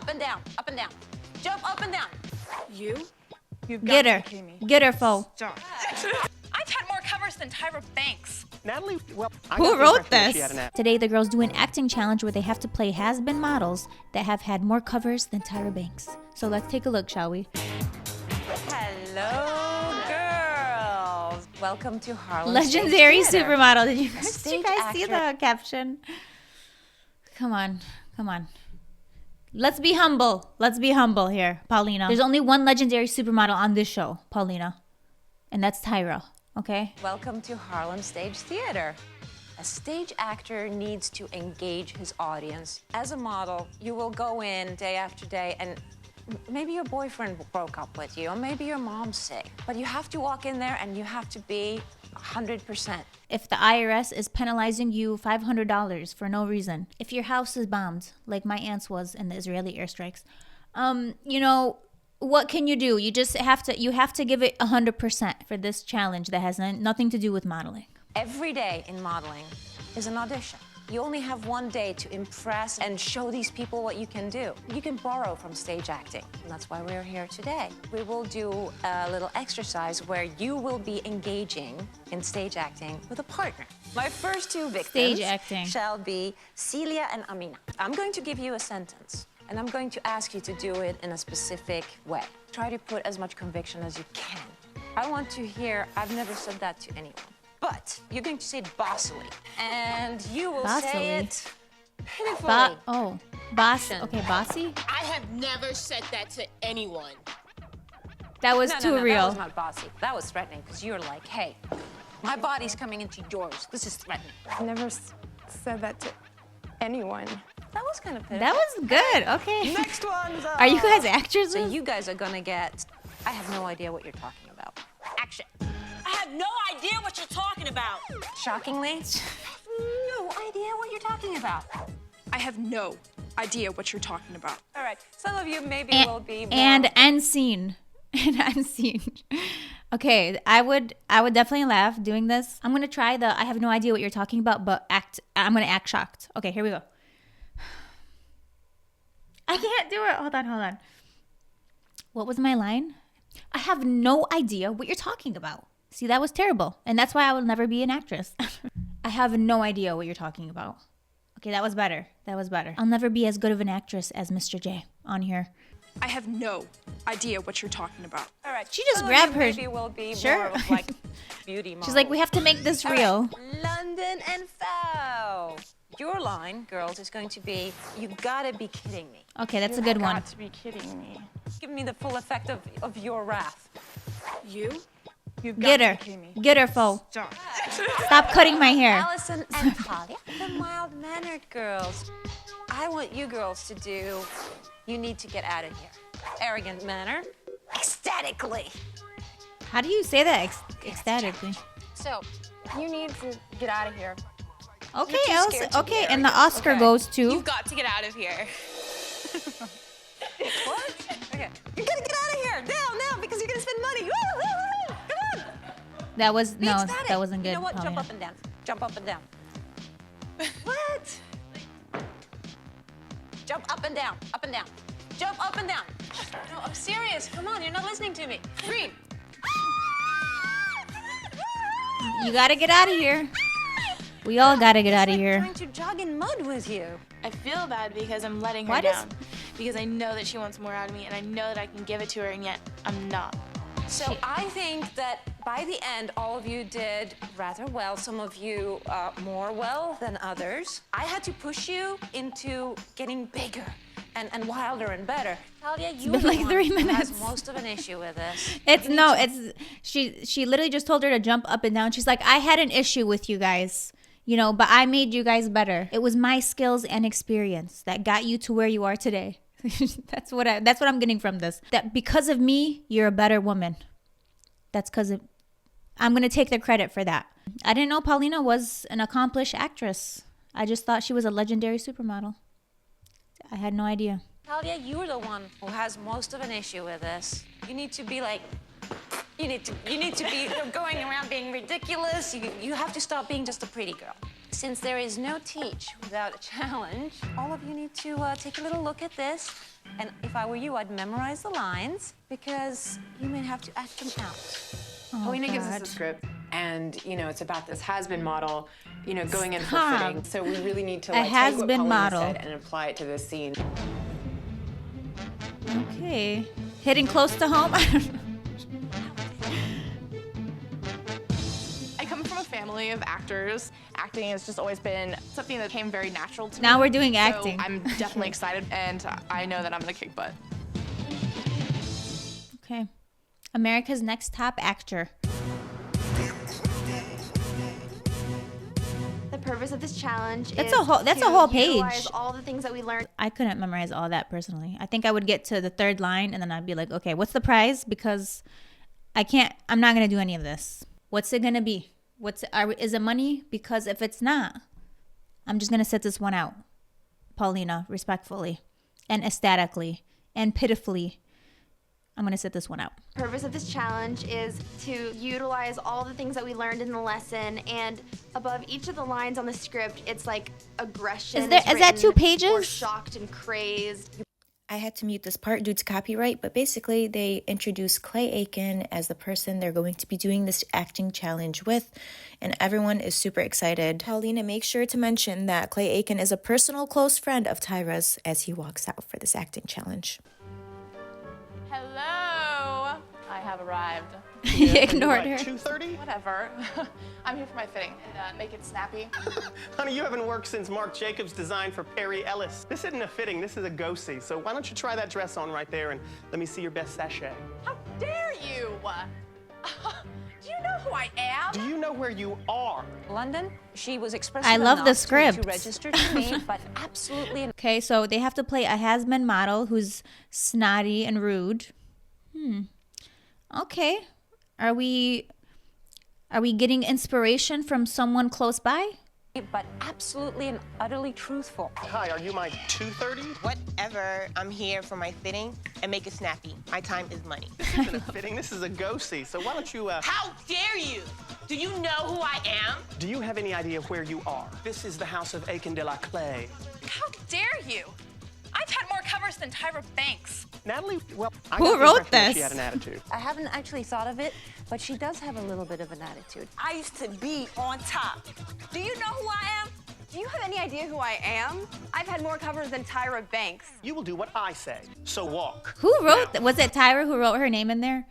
up and down, up and down. Jump up and down. You've got Get to her. be kidding me. Get her, foe. Stop. I've had more covers than Tyra Banks. Natalie, well, I Who got the wrote impression that this? she had an Today, the girls do an acting challenge where they have to play has-been models that have had more covers than Tyra Banks. So let's take a look, shall we? Hello, girls. Welcome to Harlem Legendary Stage Theater. supermodel. Did you Stage guys see actor. the caption? Come on, come on. Let's be humble. Let's be humble here, Paulina. There's only one legendary supermodel on this show, Paulina. And that's Tyra, okay? Welcome to Harlem Stage Theater. A stage actor needs to engage his audience. As a model, you will go in day after day and maybe your boyfriend broke up with you, or maybe your mom's sick. But you have to walk in there and you have to be 100%. If the IRS is penalizing you $500 for no reason, if your house is bombed, like my aunt's was in the Israeli airstrikes, you know, what can you do? You just have to give it 100% for this challenge that has nothing to do with modeling. Every day in modeling is an audition. You only have one day to impress and show these people what you can do. You can borrow from stage acting, and that's why we're here today. We will do a little exercise where you will be engaging in stage acting with a partner. My first two victims Stage acting. shall be Celia and Amina. I'm going to give you a sentence, and I'm going to ask you to do it in a specific way. Try to put as much conviction as you can. I want to hear, I've never said that to anyone. But you're going to say it bossily, and you will Bossily? say it pitifully. Boss. Action. Okay, bossy. I have never said that to anyone. That was No, too no, no, real. that was not bossy. That was threatening, because you're like, hey, my body's coming into yours. This is threatening. I never said that to anyone. That was kind of pitiful. That was good. Okay. Next one's up. Are you guys actors? So you guys are gonna get, I have no idea what you're talking about. Action. I have no idea what you're talking about. Shockingly, no idea what you're talking about. I have no idea what you're talking about. All right, some of you maybe will be more... And end scene. And end scene. Okay, I would definitely laugh doing this. I'm gonna try I have no idea what you're talking about, but I'm gonna act shocked. Okay, here we go. I can't do it. Hold on. What was my line? I have no idea what you're talking about. See, that was terrible. And that's why I will never be an actress. I have no idea what you're talking about. Okay, that was better. I'll never be as good of an actress as Mr. J on here. I have no idea what you're talking about. All right, She just some of grabbed you her- maybe will be Sure. more of like beauty models. She's like, we have to make this All real. right, London and Foul. Your line, girls, is going to be, you gotta be kidding me. Okay, that's a good one. Got to be kidding me. Give me the full effect of your wrath. You've got Get to her. be kidding me. Get her, foe. Stop. Stop cutting my hair. Allison and Talia, the mild-mannered girls. I want you girls to do, you need to get out of here. Arrogant manner, ecstatically. How do you say that ecstatically? So, you need to get out of here. Okay, too Elsa. scared to be Okay, and the arrogant. Oscar Okay. goes to. You've got to get out of here. What? Okay. You gotta get out of here now, because you're gonna spend money. Woo, woo, woo. Come on. That was Be no, ecstatic. that wasn't good. You know what? Jump Paulina. up and down. Jump up and down. What? Jump up and down. Up and down. Jump up and down. No, I'm serious. Come on, you're not listening to me. Scream. You gotta get out of here. We all gotta get out of It's like here. trying to jog in mud with you. I feel bad because I'm letting her Why does- down. Because I know that she wants more out of me, and I know that I can give it to her, and yet I'm not. So I think that by the end, all of you did rather well. Some of you more well than others. I had to push you into getting bigger and wilder and better. Talia, you been are the like one 3 who minutes. has most of an issue with this. She literally just told her to jump up and down. She's like, I had an issue with you guys, but I made you guys better. It was my skills and experience that got you to where you are today. That's what I'm getting from this. That because of me, you're a better woman. That's because I'm gonna take the credit for that. I didn't know Paulina was an accomplished actress. I just thought she was a legendary supermodel. I had no idea. Talia, you're the one who has most of an issue with this. You need to be like, you need to be going around being ridiculous. You have to stop being just a pretty girl. Since there is no teach without a challenge, all of you need to take a little look at this And if I were you, I'd memorize the lines because you may have to act them out. Paulina gives us a script, and it's about this has-been model, going in for fitting. So we really need to take what Paulina model said and apply it to this scene. Okay. Hitting close to home? I don't know. I come from a family of actors. Acting has just always been something that came very natural to me. Now we're doing acting. So I'm definitely excited, and I know that I'm gonna kick butt. Okay. America's Next Top Actor. The purpose of this challenge That's is a whole- that's to a whole page. utilize all the things that we learned. I couldn't memorize all that personally. I think I would get to the third line and then I'd be like, okay, what's the prize? Because I'm not going to do any of this. What's it going to be? Is it money? Because if it's not, I'm just going to sit this one out. Paulina, respectfully and ecstatically and pitifully, I'm going to sit this one out. The purpose of this challenge is to utilize all the things that we learned in the lesson, and above each of the lines on the script, it's like aggression. Is that 2 Or pages? shocked and crazed. I had to mute this part due to copyright, but basically they introduce Clay Aiken as the person they're going to be doing this acting challenge with, and everyone is super excited. Paulina makes sure to mention that Clay Aiken is a personal close friend of Tyra's as he walks out for this acting challenge. Hello. I have arrived. He ignored her. 2:30? Whatever. I'm here for my fitting and make it snappy. Honey, you haven't worked since Marc Jacobs designed for Perry Ellis. This isn't a fitting, this is a go-see. So why don't you try that dress on right there and let me see your best sachet. How dare you? Do you know who I am? Do you know where you are? London, she was expressive I love the enough script. to register to me, but absolutely Okay, so they have to play a has-been model who's snotty and rude. Okay. Are we getting inspiration from someone close by? but absolutely and utterly truthful. Hi, are you my 2:30? Whatever. I'm here for my fitting and make it snappy. My time is money. This isn't a fitting, this is a go-see. So why don't you, How dare you? Do you know who I am? do you have any idea where you are? This is the house of Aiken de la Clay. How dare you? I've had more covers than Tyra Banks. Natalie, well, I Who got the wrote impression that this? She had an attitude. I haven't actually thought of it, but she does have a little bit of an attitude. I used to be on top. Do you know who I am? Do you have any idea who I am? I've had more covers than Tyra Banks. You will do what I say, so walk. Who wrote was it Tyra who wrote her name in there?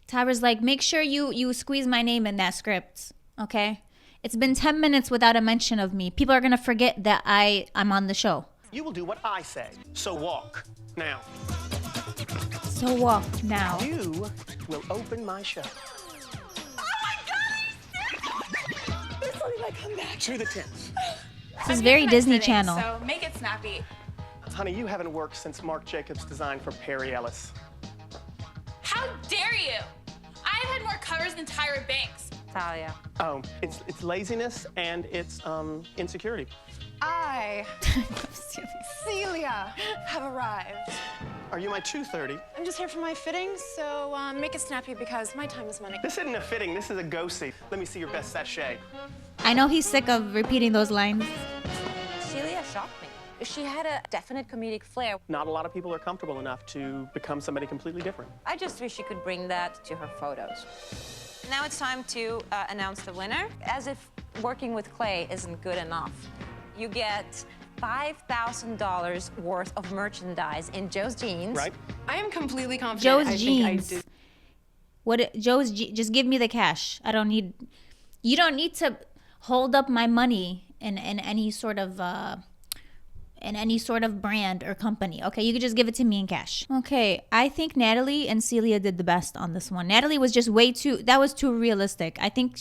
Tyra's like, make sure you squeeze my name in that script, okay? It's been 10 minutes without a mention of me. People are gonna forget that I'm on the show. You will do what I say, so walk. Now, So walk now. you will open my show. To the tents. This is very Disney Channel. So make it snappy. Honey, you haven't worked since Marc Jacobs designed for Perry Ellis. How dare you? I've had more covers than Tyra Banks. Talia. Oh, it's laziness and it's insecurity. I, Celia, have arrived. Are you my 2:30? I'm just here for my fittings, so make it snappy because my time is money. This isn't a fitting, this is a go-see. Let me see your best sachet. I know he's sick of repeating those lines. Celia shocked me. She had a definite comedic flair. Not a lot of people are comfortable enough to become somebody completely different. I just wish she could bring that to her photos. Now it's time to announce the winner. As if working with Clay isn't good enough, you get $5,000 worth of merchandise in Joe's jeans. Right? I am completely confident. Joe's jeans. Just give me the cash. You don't need to hold up my money in any sort of brand or company. Okay, you could just give it to me in cash. Okay, I think Natalie and Celia did the best on this one. Natalie was just that was too realistic. I think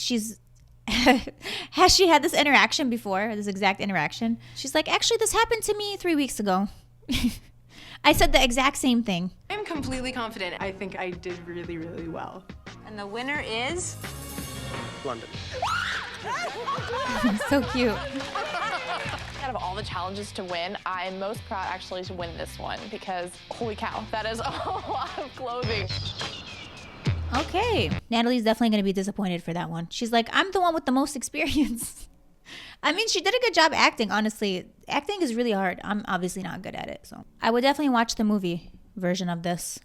has she had this interaction before, this exact interaction? She's like, actually, this happened to me 3 weeks ago. I said the exact same thing. I'm completely confident. I think I did really, really well. And the winner is... London. So cute. Out of all the challenges to win, I'm most proud actually to win this one because holy cow, that is a lot of clothing. Okay. Natalie's definitely going to be disappointed for that one. She's like, I'm the one with the most experience. I mean, she did a good job acting, honestly. Acting is really hard. I'm obviously not good at it, so I would definitely watch the movie version of this.